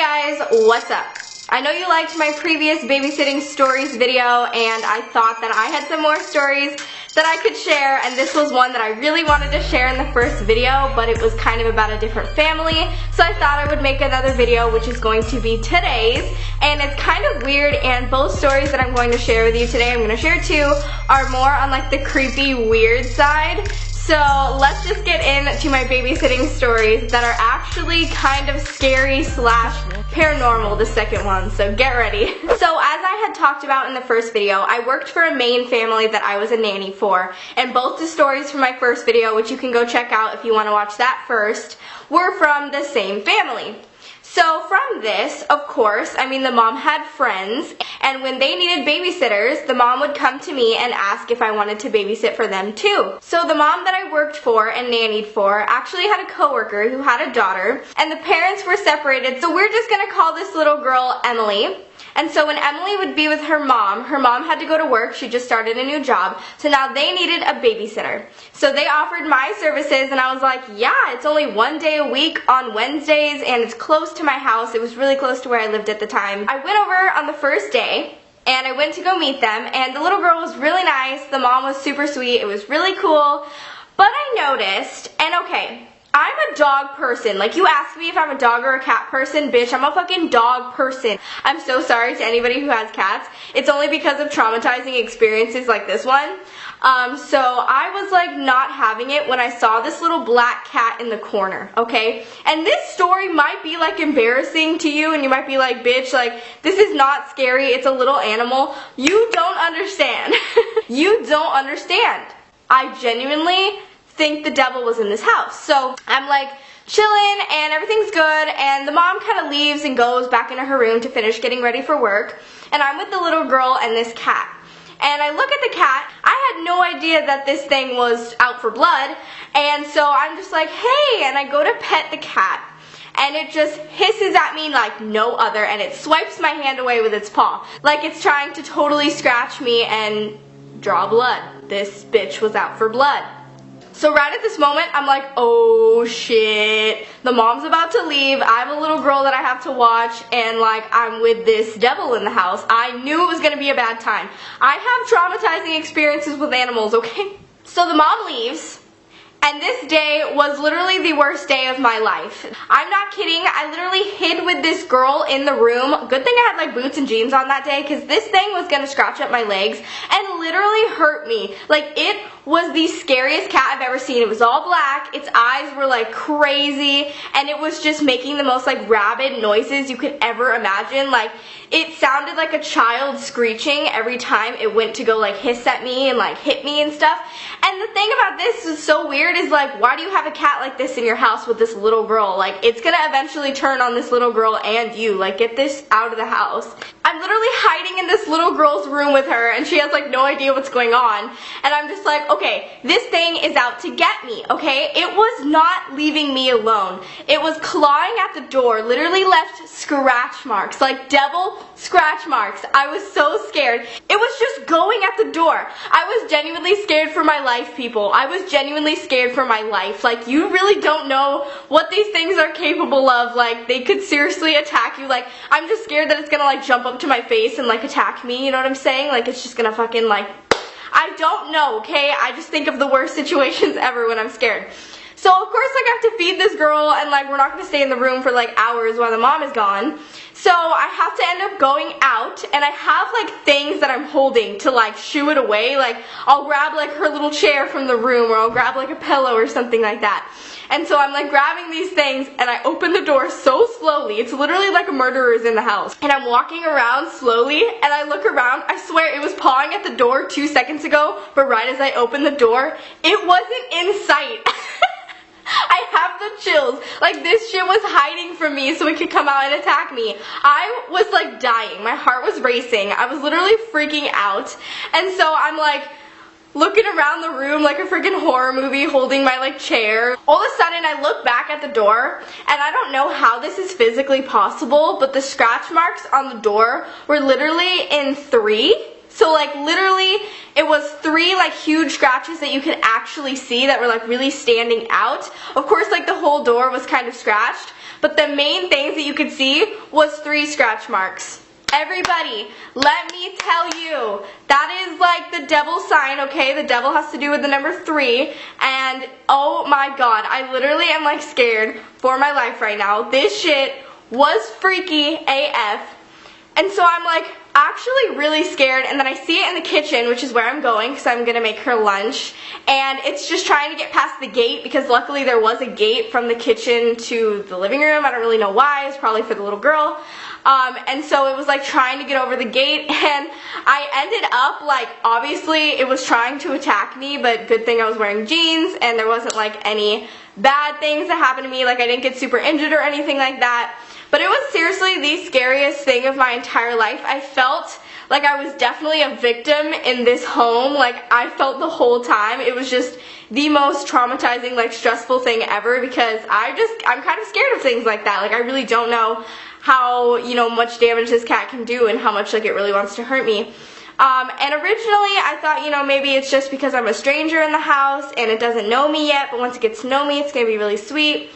Hey guys, what's up? I know you liked my previous babysitting stories video, and I thought that I had some more stories that I could share, and this was one that I really wanted to share in the first video, but it was kind of about a different family, so I thought I would make another video, which is going to be today's, and it's kind of weird, and both stories that I'm going to share with you today, I'm going to share two, are more on like the creepy, weird side. So let's just get into my babysitting stories that are actually kind of scary slash paranormal, the second one, so get ready. So as I had talked about in the first video, I worked for a Maine family that I was a nanny for, and both the stories from my first video, which you can go check out if you want to watch that first, were from the same family. So from this, of course, the mom had friends, and when they needed babysitters, the mom would come to me and ask if I wanted to babysit for them too. So the mom that I worked for and nannied for actually had a coworker who had a daughter, and the parents were separated, so we're just gonna call this little girl Emily. And so when Emily would be with her mom had to go to work, she just started a new job, so now they needed a babysitter. So they offered my services, and I was like, yeah, it's only one day a week on Wednesdays, and it's close to my house. It was really close to where I lived at the time. I went over on the first day, and I went to go meet them, and the little girl was really nice, the mom was super sweet, it was really cool, but I noticed, and okay, I'm a dog person. Like, you ask me if I'm a dog or a cat person, bitch, I'm a fucking dog person. I'm so sorry to anybody who has cats. It's only because of traumatizing experiences like this one. So I was like not having it when I saw this little black cat in the corner, okay? And this story might be like embarrassing to you, and you might be like, bitch, like, this is not scary, it's a little animal. You don't understand. You don't understand. I genuinely think the devil was in this house. So I'm like chilling and everything's good, and the mom kind of leaves and goes back into her room to finish getting ready for work, and I'm with the little girl and this cat. And I look at the cat, I had no idea that this thing was out for blood, and so I'm just like, hey, and I go to pet the cat, and it just hisses at me like no other, and it swipes my hand away with its paw, like it's trying to totally scratch me and draw blood. This bitch was out for blood. So right at this moment, I'm like, oh shit, the mom's about to leave, I have a little girl that I have to watch, and like, I'm with this devil in the house. I knew it was gonna be a bad time. I have traumatizing experiences with animals, okay? So the mom leaves, and this day was literally the worst day of my life. I'm not kidding, I literally hid with this girl in the room. Good thing I had like boots and jeans on that day, because this thing was gonna scratch up my legs and literally hurt me. Like, it was the scariest cat I've ever seen. It was all black, its eyes were like crazy, and it was just making the most like rabid noises you could ever imagine. Like, it sounded like a child screeching every time it went to go like hiss at me and like hit me and stuff. And the thing about this is so weird is like, why do you have a cat like this in your house with this little girl? Like, it's gonna eventually turn on this little girl and you. Like, get this out of the house. I'm literally hiding in this little girl's room with her, and she has like no idea what's going on. And I'm just like, okay, this thing is out to get me, okay? It was not leaving me alone. It was clawing at the door, literally left scratch marks, like devil scratch marks. I was so scared. It was just going at the door. I was genuinely scared for my life, people. I was genuinely scared for my life. Like, you really don't know what these things are capable of. Like, they could seriously attack you. Like, I'm just scared that it's gonna like jump up to my face and like attack me, you know what I'm saying? Like, it's just gonna fucking like, I don't know, okay? I just think of the worst situations ever when I'm scared. So of course, like, I have to feed this girl, and like, we're not gonna stay in the room for like hours while the mom is gone. So I have to end up going out, and I have like things that I'm holding to like shoo it away. Like, I'll grab like her little chair from the room, or I'll grab like a pillow or something like that. And so I'm like grabbing these things, and I open the door so slowly. It's literally like a murderer's in the house. And I'm walking around slowly, and I look around. I swear it was pawing at the door 2 seconds ago, but right as I opened the door, it wasn't in sight. I have the chills. Like, this shit was hiding from me so it could come out and attack me. I was like dying. My heart was racing. I was literally freaking out. And so I'm like looking around the room like a freaking horror movie, holding my like chair. All of a sudden I look back at the door, and I don't know how this is physically possible, but the scratch marks on the door were literally in 3. So like literally it was 3 like huge scratches that you could actually see that were like really standing out. Of course like the whole door was kind of scratched, but the main things that you could see was 3 scratch marks. Everybody, let me tell you, that is like the devil sign, okay? The devil has to do with the number 3, and oh my god, I literally am like scared for my life right now. This shit was freaky AF, and so I'm like actually really scared, and then I see it in the kitchen, which is where I'm going because I'm gonna make her lunch, and it's just trying to get past the gate because luckily there was a gate from the kitchen to the living room. I don't really know why. It's probably for the little girl. And so it was like trying to get over the gate, and I ended up like, obviously it was trying to attack me, but good thing I was wearing jeans and there wasn't like any bad things that happened to me. Like I didn't get super injured or anything like that. But it was seriously the scariest thing of my entire life. I felt like I was definitely a victim in this home. Like I felt the whole time. It was just the most traumatizing, like stressful thing ever because I'm kind of scared of things like that. Like I really don't know how, you know, much damage this cat can do and how much like it really wants to hurt me. And originally I thought, you know, maybe it's just because I'm a stranger in the house and it doesn't know me yet, but once it gets to know me, it's going to be really sweet.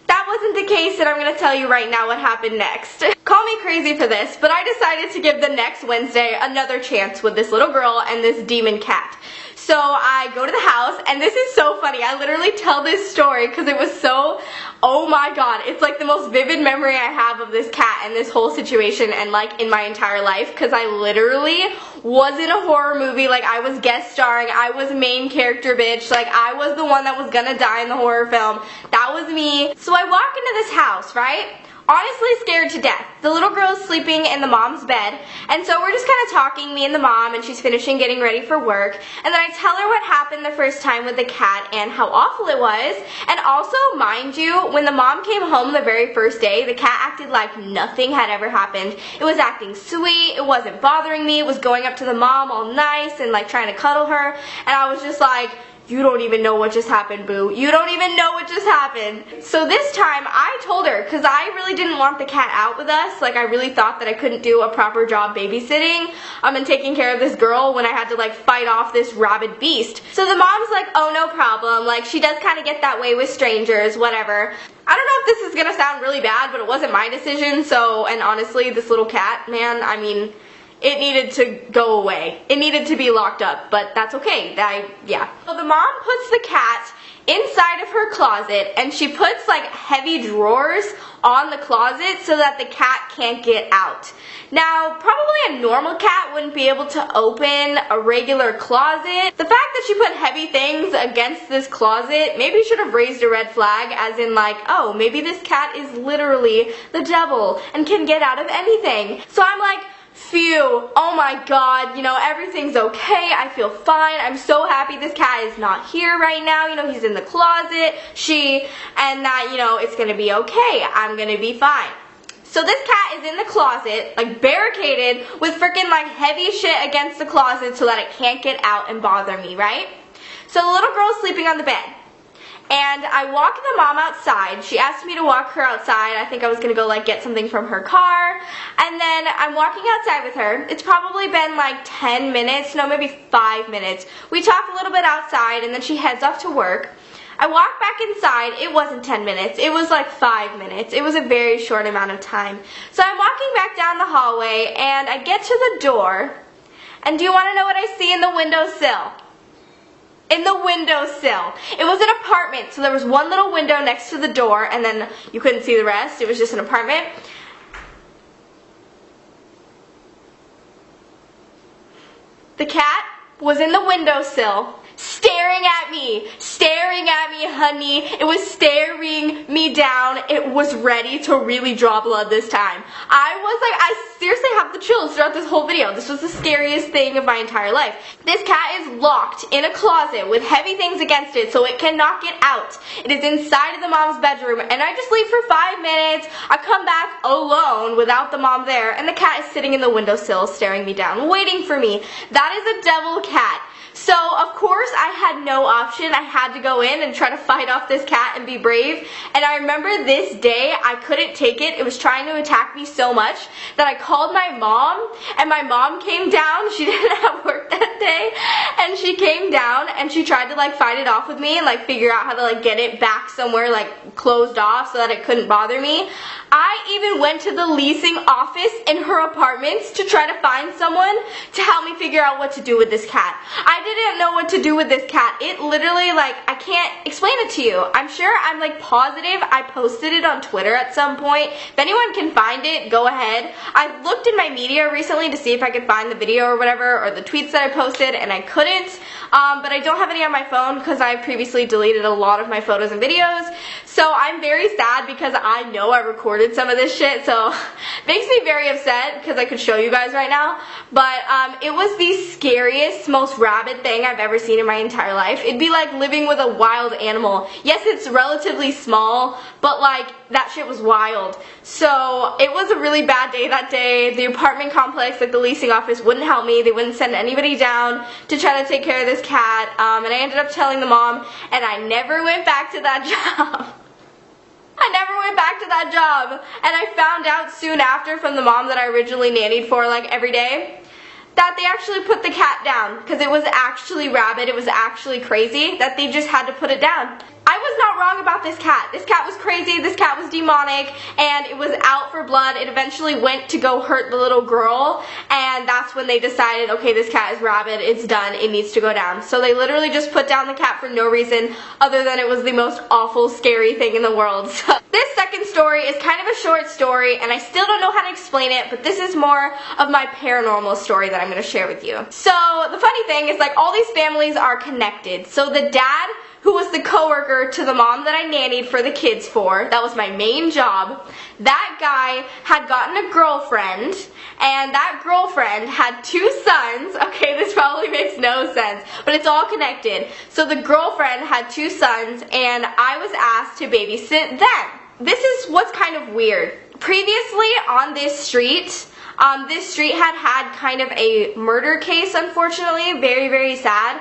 That wasn't the case, and I'm going to tell you right now what happened next. Call me crazy for this, but I decided to give the next Wednesday another chance with this little girl and this demon cat. So I go to the house, and this is so funny. I literally tell this story because it was so, oh my god, it's like the most vivid memory I have of this cat and this whole situation and like in my entire life because I literally was in a horror movie. Like I was guest starring, I was main character bitch, like I was the one that was gonna die in the horror film. That was me. So I walk into this house, right? Honestly scared to death. The little girl's sleeping in the mom's bed, and so we're just kind of talking, me and the mom, and she's finishing getting ready for work, and then I tell her what happened the first time with the cat and how awful it was, and also, mind you, when the mom came home the very first day, the cat acted like nothing had ever happened. It was acting sweet, it wasn't bothering me, it was going up to the mom all nice and like trying to cuddle her, and I was just like, you don't even know what just happened, boo. You don't even know what just happened. So this time, I told her, because I really didn't want the cat out with us. Like, I really thought that I couldn't do a proper job babysitting and taking care of this girl when I had to, like, fight off this rabid beast. So the mom's like, oh, no problem. Like, she does kind of get that way with strangers, whatever. I don't know if this is going to sound really bad, but it wasn't my decision. So, and honestly, this little cat, man, I mean, it needed to go away. It needed to be locked up, but that's okay. Yeah. So the mom puts the cat inside of her closet, and she puts like heavy drawers on the closet so that the cat can't get out. Now, probably a normal cat wouldn't be able to open a regular closet. The fact that she put heavy things against this closet maybe should have raised a red flag, as in like, oh, maybe this cat is literally the devil and can get out of anything. So I'm like, phew, oh my god, you know, everything's okay, I feel fine, I'm so happy this cat is not here right now, you know, he's in the closet, and that, you know, it's gonna be okay, I'm gonna be fine. So this cat is in the closet, like barricaded with freaking like heavy shit against the closet so that it can't get out and bother me, right? So the little girl's sleeping on the bed. And I walk the mom outside. She asked me to walk her outside. I think I was going to go like get something from her car. And then I'm walking outside with her. It's probably been like 10 minutes, no, maybe 5 minutes. We talk a little bit outside and then she heads off to work. I walk back inside. It wasn't 10 minutes. It was like 5 minutes. It was a very short amount of time. So I'm walking back down the hallway and I get to the door. And do you want to know what I see in the windowsill? In the windowsill. It was an apartment, so there was one little window next to the door, and then you couldn't see the rest. It was just an apartment. The cat was in the windowsill, staring at me, honey. It was staring me down. It was ready to really draw blood this time. I seriously have the chills throughout this whole video. This was the scariest thing of my entire life. This cat is locked in a closet with heavy things against it so it cannot get out. It is inside of the mom's bedroom, and I just leave for 5 minutes. I come back alone without the mom there, and the cat is sitting in the windowsill staring me down, waiting for me. That is a devil cat. So, of course, I had no option. I had to go in and try to fight off this cat and be brave. And I remember this day, I couldn't take it. It was trying to attack me so much that I called my mom, and my mom came down. She didn't have work that day, and she came down and she tried to like fight it off with me and like figure out how to like get it back somewhere like closed off so that it couldn't bother me. I even went to the leasing office in her apartments to try to find someone to help me figure out what to do with this cat. I didn't know what to do with this cat. It literally, like, I can't explain it to you. I'm sure, I'm like positive I posted it on Twitter at some point. If anyone can find it, go ahead. I looked in my media recently to see if I could find the video or whatever, or the tweets that I posted, and I couldn't. But I don't have any on my phone because I previously deleted a lot of my photos and videos. So I'm very sad because I know I recorded some of this shit, so it makes me very upset because I could show you guys right now. But it was the scariest, most rabid thing I've ever seen in my entire life. It'd be like living with a wild animal. Yes, it's relatively small, but like that shit was wild. So it was a really bad day that day. The apartment complex, like the leasing office, wouldn't help me. They wouldn't send anybody down to try to take care of this cat. And I ended up telling the mom, and I never went back to that job. I never went back to that job. And I found out soon after from the mom that I originally nannied for like every day that they actually put the cat down because it was actually rabid, it was actually crazy, that they just had to put it down. I was not wrong about this cat. This cat was crazy, this cat was demonic, and it was out for blood. It eventually went to go hurt the little girl, and that's when they decided, okay, this cat is rabid, it's done, it needs to go down. So they literally just put down the cat for no reason other than it was the most awful, scary thing in the world. So this second story is kind of a short story, and I still don't know how to explain it, but this is more of my paranormal story that I'm going to share with you. So the funny thing is, like, all these families are connected. So the dad, who was the coworker to the mom that I nannied for the kids for, that was my main job, that guy had gotten a girlfriend, and that girlfriend had 2 sons. Okay, this probably makes no sense, but it's all connected. So the girlfriend had 2 sons, and I was asked to babysit them. This is what's kind of weird. Previously on this street had kind of a murder case, unfortunately. Very, very sad.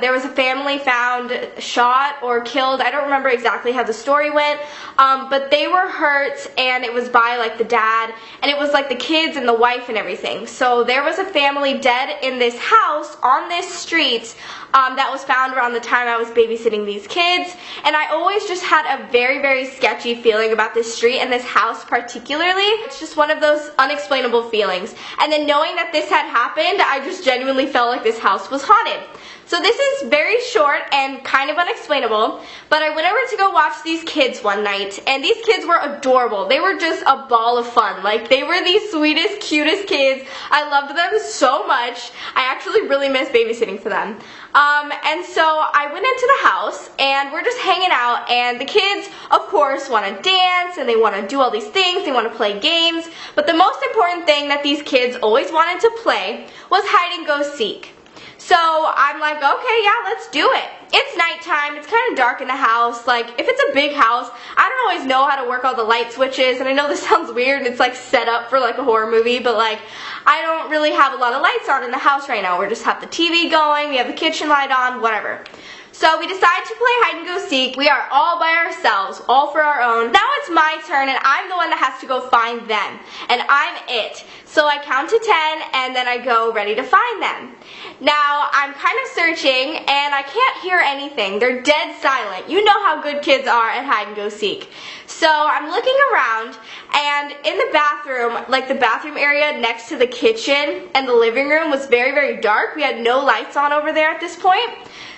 There was a family found shot or killed. I don't remember exactly how the story went, but they were hurt, and it was by like the dad, and it was like the kids and the wife and everything. So there was a family dead in this house on this street that was found around the time I was babysitting these kids, and I always just had a very, very sketchy feeling about this street and this house particularly. It's just one of those unexplainable feelings. And then knowing that this had happened, I just genuinely felt like this house was haunted. So this is very short and kind of unexplainable, but I went over to go watch these kids one night, and these kids were adorable. They were just a ball of fun. Like, they were the sweetest, cutest kids. I loved them so much. I actually really miss babysitting for them. And so I went into the house, and we're just hanging out, and the kids, of course, want to dance, and they want to do all these things. They want to play games, but the most important thing that these kids always wanted to play was hide and go seek. So I'm like, okay, yeah, let's do it. It's nighttime, it's kind of dark in the house. Like, if it's a big house, I don't always know how to work all the light switches, and I know this sounds weird, and it's like set up for like a horror movie, but like, I don't really have a lot of lights on in the house right now. We just have the TV going, we have the kitchen light on, whatever. So we decide to play hide and go seek. We are all by ourselves, all for our own. Now it's my turn, and I'm the one that has to go find them, and I'm it. So I count to 10, and then I go ready to find them. Now I'm kind of searching, and I can't hear anything. They're dead silent. You know how good kids are at hide and go seek. So I'm looking around, and in the bathroom, like the bathroom area next to the kitchen and the living room was very, very dark. We had no lights on over there at this point.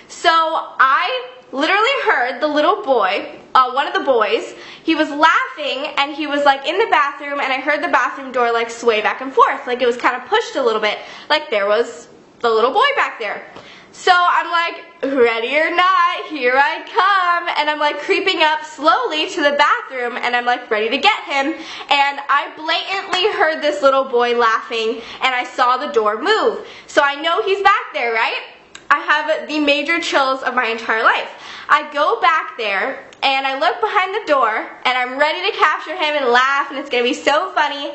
So I literally heard the little boy, one of the boys, he was laughing, and he was like in the bathroom, and I heard the bathroom door like sway back and forth, like it was kind of pushed a little bit, like there was the little boy back there. So I'm like, ready or not, here I come, and I'm like creeping up slowly to the bathroom, and I'm like ready to get him, and I blatantly heard this little boy laughing, and I saw the door move. So I know he's back there, right? I have the major chills of my entire life. I go back there, and I look behind the door, and I'm ready to capture him and laugh, and it's going to be so funny,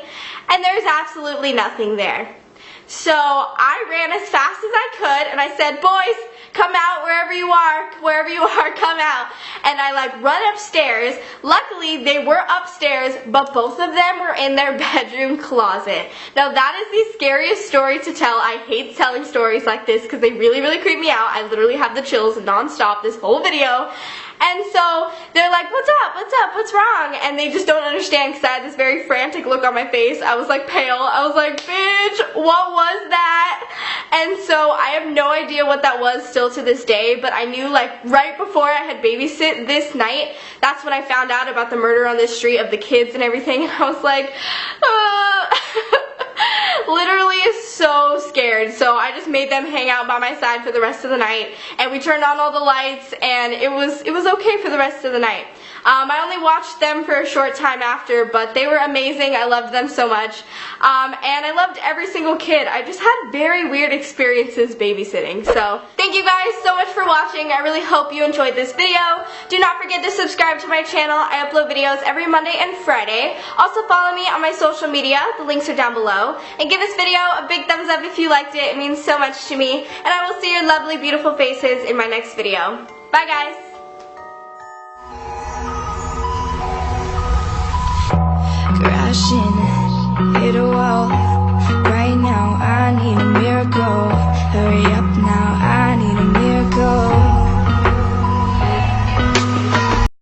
and there's absolutely nothing there. So I ran as fast as I could and I said, boys, come out wherever you are, come out. And I like run upstairs. Luckily, they were upstairs, but both of them were in their bedroom closet. Now that is the scariest story to tell. I hate telling stories like this because they really, really creep me out. I literally have the chills nonstop this whole video. And so they're like, what's up, what's wrong? And they just don't understand because I had this very frantic look on my face. I was like pale. I was like, bitch, what was that? And so I have no idea what that was still to this day, but I knew like right before I had babysit this night, that's when I found out about the murder on this street of the kids and everything. And I was like, literally so scared. So I just made them hang out by my side for the rest of the night, and we turned on all the lights, and it was okay for the rest of the night. I only watched them for a short time after, but they were amazing. I loved them so much, and I loved every single kid. I just had very weird experiences babysitting. So thank you guys so much for watching. I really hope you enjoyed this video. Do not forget to subscribe to my channel. I upload videos every Monday and Friday. Also follow me on my social media. The links are down below. And give this video a big thumbs up if you liked it. It means so much to me. And I will see your lovely, beautiful faces in my next video. Bye guys. Crashing, hit a wall.